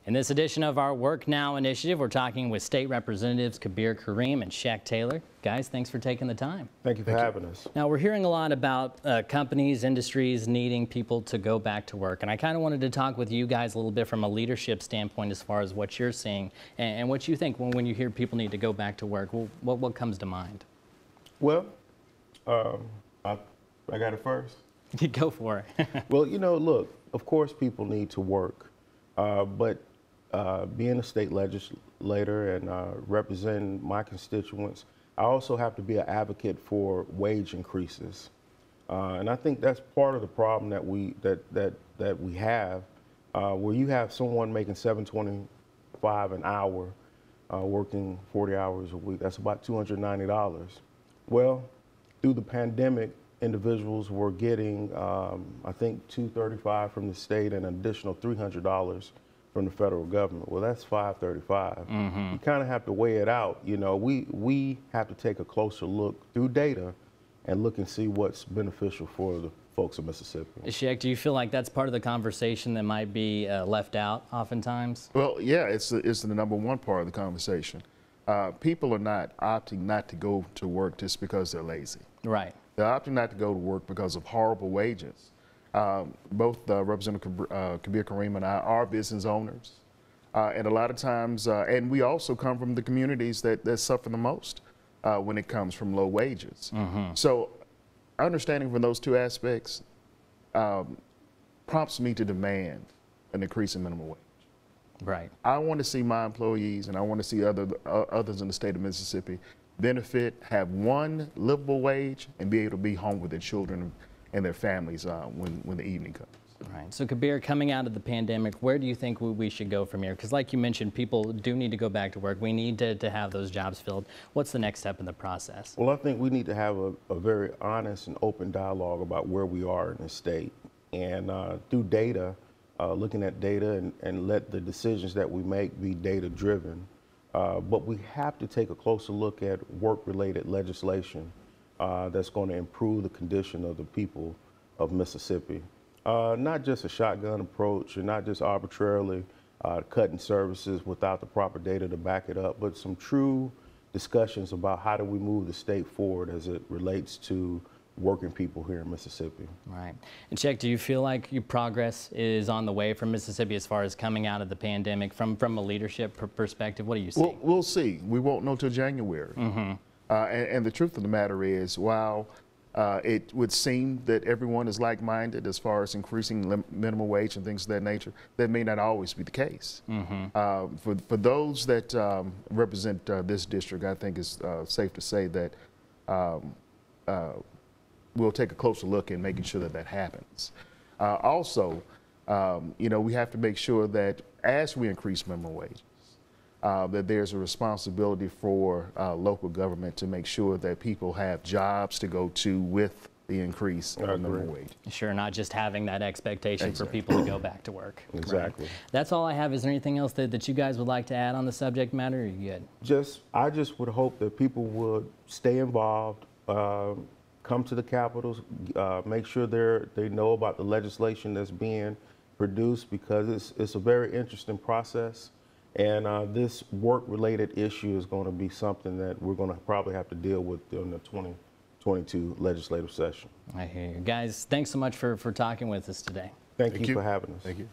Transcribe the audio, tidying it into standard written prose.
In this edition of our Work Now initiative, we're talking with State Representatives Kabir, Karriem, and Cheikh Taylor. Guys, thanks for taking the time. Thank you for having us. Now, we're hearing a lot about companies, industries needing people to go back to work. And I kind of wanted to talk with you guys a little bit from a leadership standpoint as far as what you're seeing and what you think when you hear people need to go back to work. What comes to mind? Well, I got it first. Go for it. Well, you know, look, of course people need to work, but being a state legislator and representing my constituents, I also have to be an advocate for wage increases. And I think that's part of the problem that we have, where you have someone making $7.25 an hour, working 40 hours a week. That's about $290. Well, through the pandemic, individuals were getting, I think, $235 from the state and an additional $300 from the federal government. Well, that's $535. Mm-hmm. You kind of have to weigh it out. You know, we have to take a closer look through data and look and see what's beneficial for the folks of Mississippi. Cheikh, do you feel like that's part of the conversation that might be left out oftentimes? Well, yeah, it's the number one part of the conversation. People are not opting not to go to work just because they're lazy. Right. They're opting not to go to work because of horrible wages. Both Representative Kabir, Karriem, and I are business owners. And a lot of times, and we also come from the communities that suffer the most when it comes from low wages. Mm-hmm. So understanding from those two aspects prompts me to demand an increase in minimum wage. Right. I want to see my employees and I want to see others in the state of Mississippi benefit, have one livable wage, and be able to be home with their children and their families when the evening comes. Right. So Kabir, coming out of the pandemic, where do you think we should go from here? Because like you mentioned, people do need to go back to work. We need to have those jobs filled. What's the next step in the process? Well, I think we need to have a very honest and open dialogue about where we are in the state. And through data, looking at data and let the decisions that we make be data driven. But we have to take a closer look at work-related legislation that's going to improve the condition of the people of Mississippi. Not just a shotgun approach and not just arbitrarily cutting services without the proper data to back it up, but some true discussions about how do we move the state forward as it relates to working people here in Mississippi. Right. And Cheikh, do you feel like your progress is on the way from Mississippi as far as coming out of the pandemic from a leadership perspective? What do you see? Well, we'll see. We won't know till January. Mm-hmm. And the truth of the matter is, while it would seem that everyone is like-minded as far as increasing minimum wage and things of that nature, that may not always be the case. Mm-hmm. For those that represent this district, I think it's safe to say that we'll take a closer look in making sure that happens. Also, you know, we have to make sure that as we increase minimum wages, that there's a responsibility for local government to make sure that people have jobs to go to with the increase in minimum wage. Sure, not just having that expectation for people to go back to work. Exactly. Right. That's all I have. Is there anything else that you guys would like to add on the subject matter? Or are you good? I just would hope that people would stay involved, come to the capitals, make sure they know about the legislation that's being produced, because it's a very interesting process. And this work-related issue is going to be something that we're going to probably have to deal with during the 2022 legislative session. I hear you. Guys, thanks so much for talking with us today. Thank you for having us. Thank you.